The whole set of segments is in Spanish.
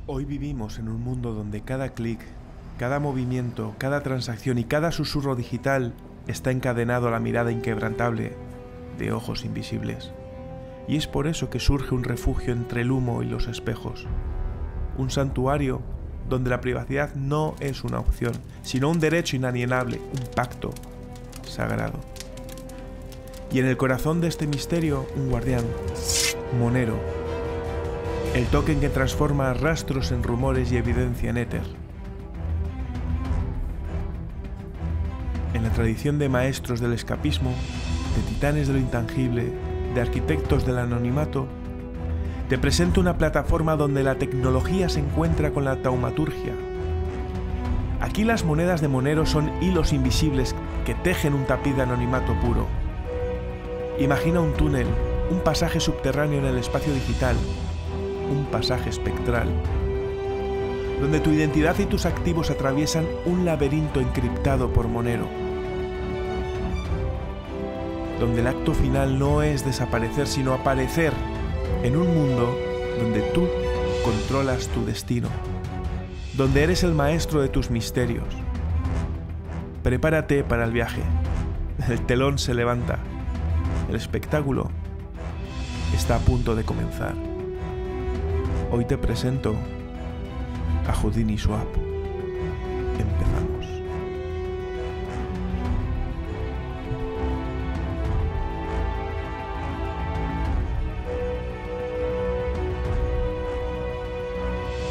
Hoy vivimos en un mundo donde cada clic, cada movimiento, cada transacción y cada susurro digital está encadenado a la mirada inquebrantable de ojos invisibles. Y es por eso que surge un refugio entre el humo y los espejos. Un santuario donde la privacidad no es una opción, sino un derecho inalienable, un pacto sagrado. Y en el corazón de este misterio, un guardián, Monero, el token que transforma rastros en rumores y evidencia en éter. En la tradición de maestros del escapismo, de titanes de lo intangible, de arquitectos del anonimato, te presento una plataforma donde la tecnología se encuentra con la taumaturgia. Aquí las monedas de Monero son hilos invisibles que tejen un tapiz de anonimato puro. Imagina un túnel, un pasaje subterráneo en el espacio digital, un pasaje espectral, donde tu identidad y tus activos atraviesan un laberinto encriptado por Monero, donde el acto final no es desaparecer, sino aparecer en un mundo donde tú controlas tu destino, donde eres el maestro de tus misterios. Prepárate para el viaje. El telón se levanta. El espectáculo está a punto de comenzar. Hoy te presento a Houdini Swap. Empezamos.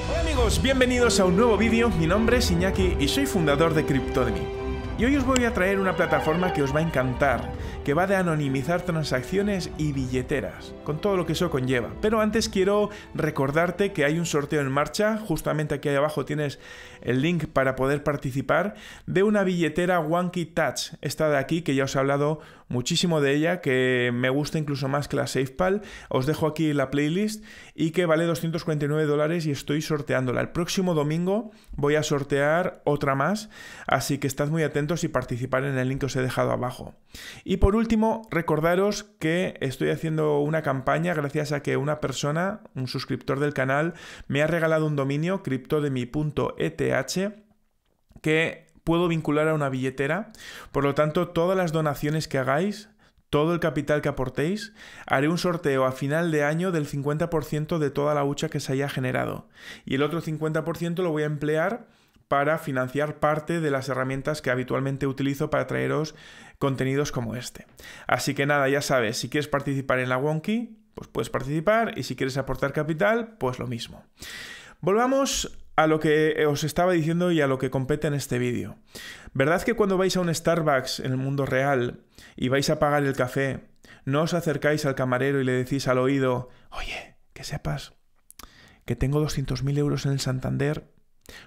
Hola amigos, bienvenidos a un nuevo vídeo. Mi nombre es Iñaki y soy fundador de Cryptodemy. Y hoy os voy a traer una plataforma que os va a encantar, que va de anonimizar transacciones y billeteras, con todo lo que eso conlleva. Pero antes quiero recordarte que hay un sorteo en marcha, justamente aquí abajo tienes el link para poder participar, de una billetera Wonky Touch, esta de aquí, que ya os he hablado muchísimo de ella, que me gusta incluso más que la SafePal. Os dejo aquí la playlist y que vale $249 y estoy sorteándola. El próximo domingo voy a sortear otra más, así que estad muy atentos y participar en el link que os he dejado abajo. Y por último, recordaros que estoy haciendo una campaña gracias a que una persona, un suscriptor del canal, me ha regalado un dominio, cryptodemy.eth, que puedo vincular a una billetera. Por lo tanto, todas las donaciones que hagáis, todo el capital que aportéis, haré un sorteo a final de año del 50% de toda la hucha que se haya generado. Y el otro 50% lo voy a emplear para financiar parte de las herramientas que habitualmente utilizo para traeros contenidos como este. Así que nada, ya sabes, si quieres participar en la Wonky, pues puedes participar, y si quieres aportar capital, pues lo mismo. Volvamos a lo que os estaba diciendo y a lo que compete en este vídeo. ¿Verdad que cuando vais a un Starbucks en el mundo real y vais a pagar el café, no os acercáis al camarero y le decís al oído: oye, que sepas que tengo 200.000 euros en el Santander,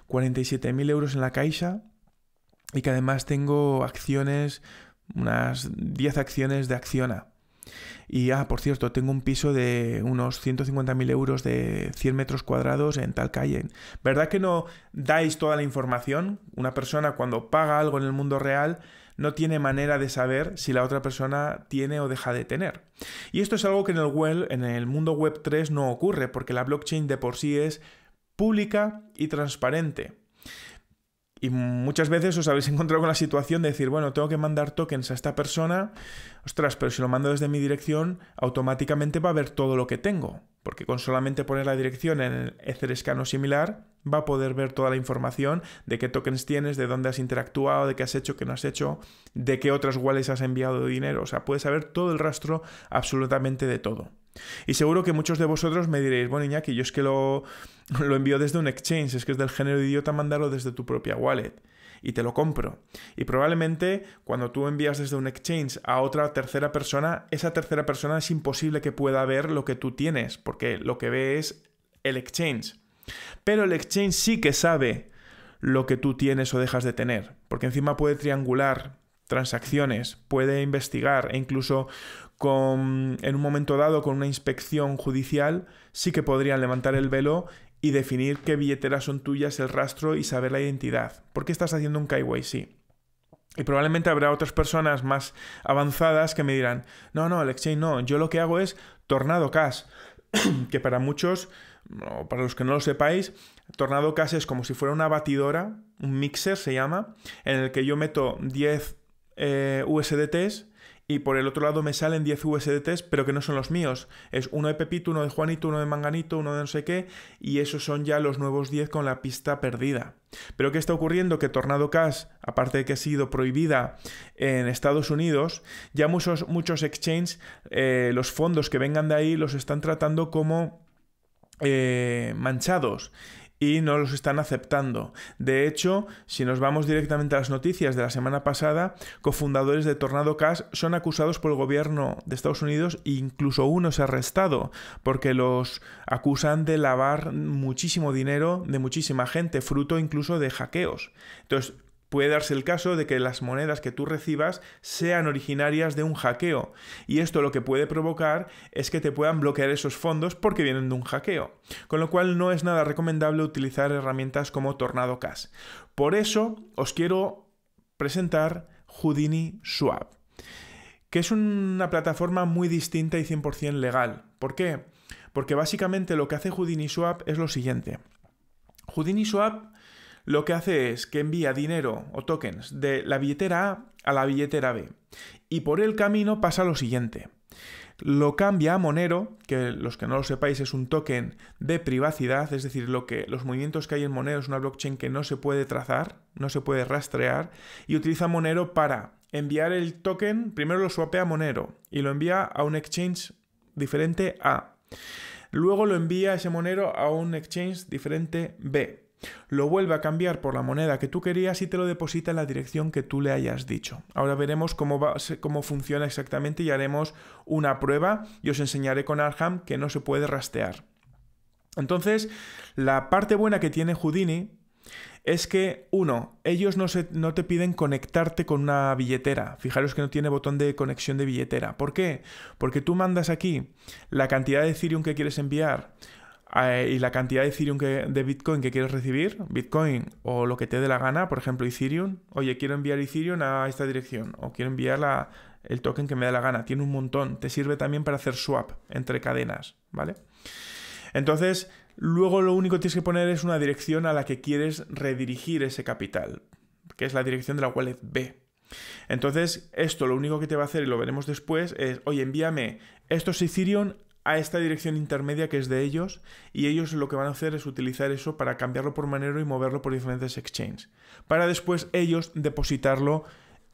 47.000 euros en la Caixa, y que además tengo acciones, unas 10 acciones de Acciona? Y, por cierto, tengo un piso de unos 150.000 euros de 100 metros cuadrados en tal calle. ¿Verdad que no dais toda la información? Una persona, cuando paga algo en el mundo real, no tiene manera de saber si la otra persona tiene o deja de tener. Y esto es algo que en el mundo web 3 no ocurre, porque la blockchain de por sí es pública y transparente. Y muchas veces os habéis encontrado con la situación de decir: bueno, tengo que mandar tokens a esta persona, ostras, pero si lo mando desde mi dirección, automáticamente va a ver todo lo que tengo, porque con solamente poner la dirección en el Etherscan o similar, va a poder ver toda la información de qué tokens tienes, de dónde has interactuado, de qué has hecho, qué no has hecho, de qué otras wallets has enviado dinero. O sea, puedes saber todo el rastro absolutamente de todo. Y seguro que muchos de vosotros me diréis: bueno, Iñaki, yo es que lo envío desde un exchange, es que es del género idiota mandarlo desde tu propia wallet. Y te lo compro. Y probablemente cuando tú envías desde un exchange a otra tercera persona, esa tercera persona es imposible que pueda ver lo que tú tienes, porque lo que ve es el exchange. Pero el exchange sí que sabe lo que tú tienes o dejas de tener, porque encima puede triangular transacciones, puede investigar, e incluso en un momento dado, con una inspección judicial, sí que podrían levantar el velo y definir qué billeteras son tuyas, el rastro, y saber la identidad, porque estás haciendo un KYC. Y probablemente habrá otras personas más avanzadas que me dirán: no, el exchange no, yo lo que hago es Tornado Cash. que para muchos, o para los que no lo sepáis, Tornado Cash es como si fuera una batidora, un mixer se llama, en el que yo meto 10 USDTs y por el otro lado me salen 10 USDTs, pero que no son los míos. Es uno de Pepito, uno de Juanito, uno de Manganito, uno de no sé qué, y esos son ya los nuevos 10 con la pista perdida. Pero ¿qué está ocurriendo? Que Tornado Cash, aparte de que ha sido prohibida en Estados Unidos, ya muchos exchanges, los fondos que vengan de ahí los están tratando como manchados y no los están aceptando. De hecho, si nos vamos directamente a las noticias de la semana pasada, cofundadores de Tornado Cash son acusados por el gobierno de Estados Unidos e incluso uno se ha arrestado porque los acusan de lavar muchísimo dinero de muchísima gente, fruto incluso de hackeos. Entonces, puede darse el caso de que las monedas que tú recibas sean originarias de un hackeo. Y esto lo que puede provocar es que te puedan bloquear esos fondos porque vienen de un hackeo. Con lo cual no es nada recomendable utilizar herramientas como Tornado Cash. Por eso os quiero presentar Houdini Swap, que es una plataforma muy distinta y 100% legal. ¿Por qué? Porque básicamente lo que hace Houdini Swap es lo siguiente. Houdini Swap lo que hace es que envía dinero o tokens de la billetera A a la billetera B. Y por el camino pasa lo siguiente. Lo cambia a Monero, que los que no lo sepáis es un token de privacidad, es decir, los movimientos que hay en Monero es una blockchain que no se puede trazar, no se puede rastrear, y utiliza Monero para enviar el token, primero lo swapea a Monero y lo envía a un exchange diferente A. Luego lo envía ese Monero a un exchange diferente B. Lo vuelve a cambiar por la moneda que tú querías y te lo deposita en la dirección que tú le hayas dicho. Ahora veremos cómo funciona exactamente y haremos una prueba y os enseñaré con Arham que no se puede rastrear. Entonces, la parte buena que tiene Houdini es que, uno, ellos no te piden conectarte con una billetera. Fijaros que no tiene botón de conexión de billetera. ¿Por qué? Porque tú mandas aquí la cantidad de Ethereum que quieres enviar y la cantidad de Ethereum de Bitcoin que quieres recibir, Bitcoin o lo que te dé la gana, por ejemplo Ethereum, oye, quiero enviar Ethereum a esta dirección o quiero enviar el token que me dé la gana, tiene un montón, te sirve también para hacer swap entre cadenas, ¿vale? Entonces, luego lo único que tienes que poner es una dirección a la que quieres redirigir ese capital, que es la dirección de la wallet B. Entonces, esto lo único que te va a hacer, y lo veremos después, es, oye, envíame estos Ethereum a esta dirección intermedia que es de ellos, y ellos lo que van a hacer es utilizar eso para cambiarlo por Monero y moverlo por diferentes exchanges, para después ellos depositarlo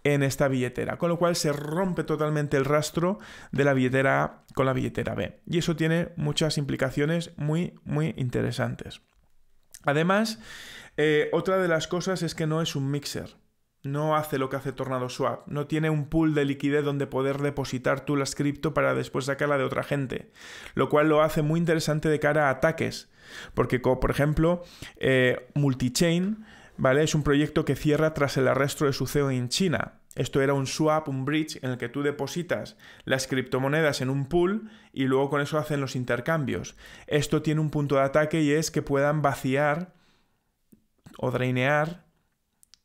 en esta billetera, con lo cual se rompe totalmente el rastro de la billetera A con la billetera B, y eso tiene muchas implicaciones muy, muy interesantes. Además, otra de las cosas es que no es un mixer. No hace lo que hace Tornado Swap. No tiene un pool de liquidez donde poder depositar tú las cripto para después sacarla de otra gente. Lo cual lo hace muy interesante de cara a ataques. Porque, por ejemplo, Multichain, ¿vale? Es un proyecto que cierra tras el arresto de su CEO en China. Esto era un swap, un bridge, en el que tú depositas las criptomonedas en un pool y luego con eso hacen los intercambios. Esto tiene un punto de ataque y es que puedan vaciar o drainear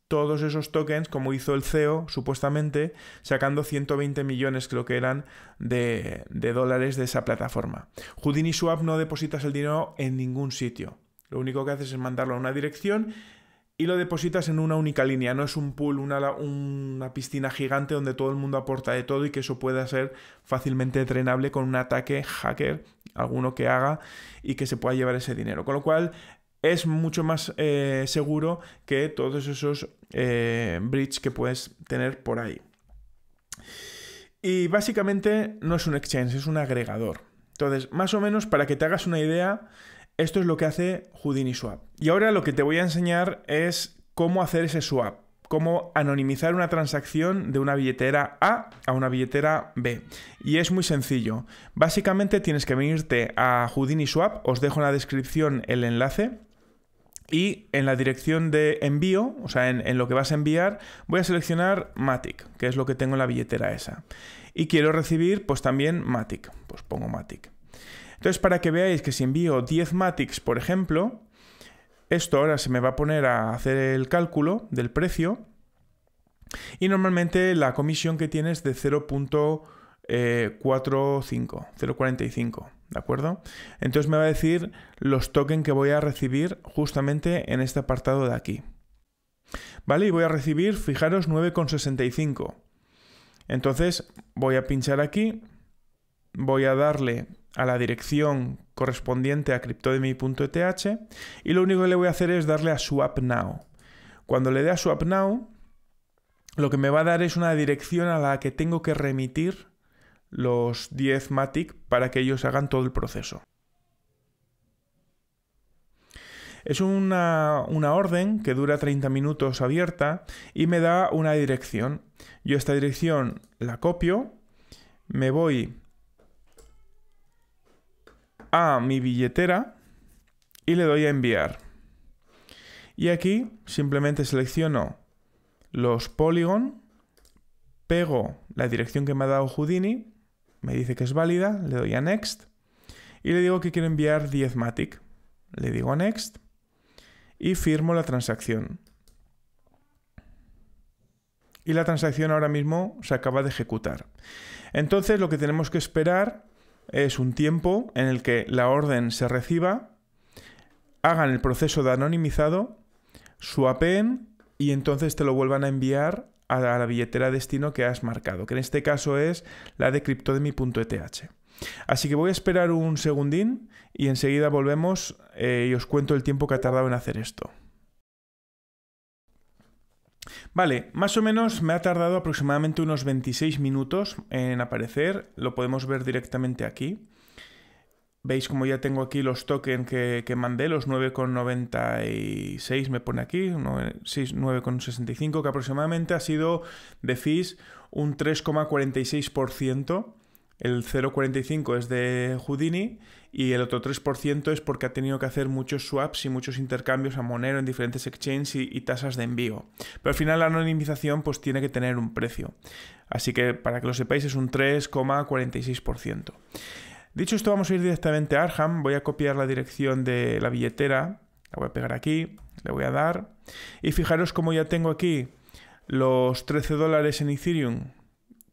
todos esos tokens, como hizo el CEO, supuestamente, sacando 120 millones, creo que eran, de dólares de esa plataforma. Houdini Swap no depositas el dinero en ningún sitio. Lo único que haces es mandarlo a una dirección y lo depositas en una única línea. No es un pool, una piscina gigante donde todo el mundo aporta de todo y que eso pueda ser fácilmente drenable con un ataque hacker, alguno que haga, y que se pueda llevar ese dinero. Con lo cual es mucho más seguro que todos esos bridges que puedes tener por ahí. Y básicamente no es un exchange, es un agregador. Entonces, más o menos, para que te hagas una idea, esto es lo que hace Houdini Swap. Y ahora lo que te voy a enseñar es cómo hacer ese swap, cómo anonimizar una transacción de una billetera A a una billetera B. Y es muy sencillo. Básicamente tienes que venirte a Houdini Swap, os dejo en la descripción el enlace. Y en la dirección de envío, o sea, en lo que vas a enviar, voy a seleccionar Matic, que es lo que tengo en la billetera esa. Y quiero recibir, pues también Matic. Pues pongo Matic. Entonces, para que veáis que si envío 10 Matics, por ejemplo, esto ahora se me va a poner a hacer el cálculo del precio. Y normalmente la comisión que tiene es de 0.45, ¿de acuerdo? Entonces me va a decir los tokens que voy a recibir justamente en este apartado de aquí. ¿Vale? Y voy a recibir, fijaros, 9,65. Entonces voy a pinchar aquí, voy a darle a la dirección correspondiente a cryptodemy.eth y lo único que le voy a hacer es darle a Swap Now. Cuando le dé a Swap Now, lo que me va a dar es una dirección a la que tengo que remitir los 10 Matic para que ellos hagan todo el proceso. Es una orden que dura 30 minutos abierta y me da una dirección. Yo esta dirección la copio, me voy a mi billetera y le doy a enviar. Y aquí simplemente selecciono los Polygon, pego la dirección que me ha dado Houdini, me dice que es válida, le doy a Next y le digo que quiero enviar 10 Matic. Le digo a Next y firmo la transacción. Y la transacción ahora mismo se acaba de ejecutar. Entonces lo que tenemos que esperar es un tiempo en el que la orden se reciba, hagan el proceso de anonimizado, swapeen y entonces te lo vuelvan a enviar a la billetera destino que has marcado, que en este caso es la de cryptodemy.eth. Así que voy a esperar un segundín y enseguida volvemos y os cuento el tiempo que ha tardado en hacer esto. Vale, más o menos me ha tardado aproximadamente unos 26 minutos en aparecer. Lo podemos ver directamente aquí. Veis como ya tengo aquí los tokens que mandé, los 9,96 me pone aquí, 9,65, que aproximadamente ha sido de fees un 3,46%. El 0,45 es de Houdini y el otro 3% es porque ha tenido que hacer muchos swaps y muchos intercambios a Monero en diferentes exchanges y tasas de envío. Pero al final la anonimización pues tiene que tener un precio. Así que para que lo sepáis es un 3,46%. Dicho esto, vamos a ir directamente a Arham. Voy a copiar la dirección de la billetera. La voy a pegar aquí, le voy a dar. Y fijaros cómo ya tengo aquí los $13 en Ethereum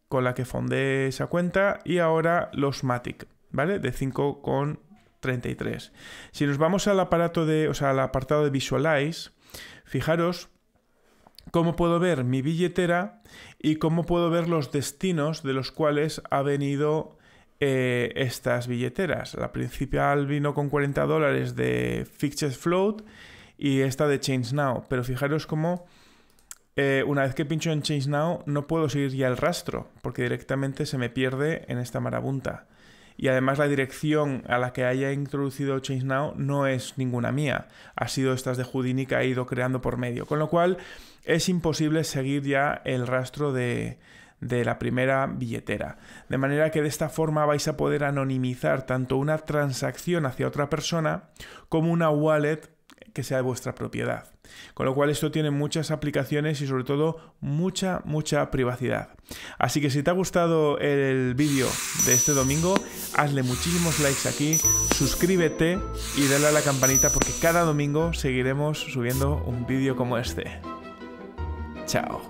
con la que fondé esa cuenta y ahora los Matic, ¿vale? De 5,33. Si nos vamos al apartado de Visualize, fijaros cómo puedo ver mi billetera y cómo puedo ver los destinos de los cuales ha venido estas billeteras. La principal vino con $40 de Fixed Float y esta de Change Now, pero fijaros cómo una vez que pincho en Change Now no puedo seguir ya el rastro porque directamente se me pierde en esta marabunta. Y además la dirección a la que haya introducido Change Now no es ninguna mía. Ha sido estas de Houdini que ha ido creando por medio. Con lo cual es imposible seguir ya el rastro de la primera billetera. De manera que de esta forma vais a poder anonimizar tanto una transacción hacia otra persona como una wallet que sea de vuestra propiedad. Con lo cual esto tiene muchas aplicaciones y sobre todo mucha privacidad. Así que si te ha gustado el vídeo de este domingo, hazle muchísimos likes aquí, suscríbete y dale a la campanita porque cada domingo seguiremos subiendo un vídeo como este. Chao.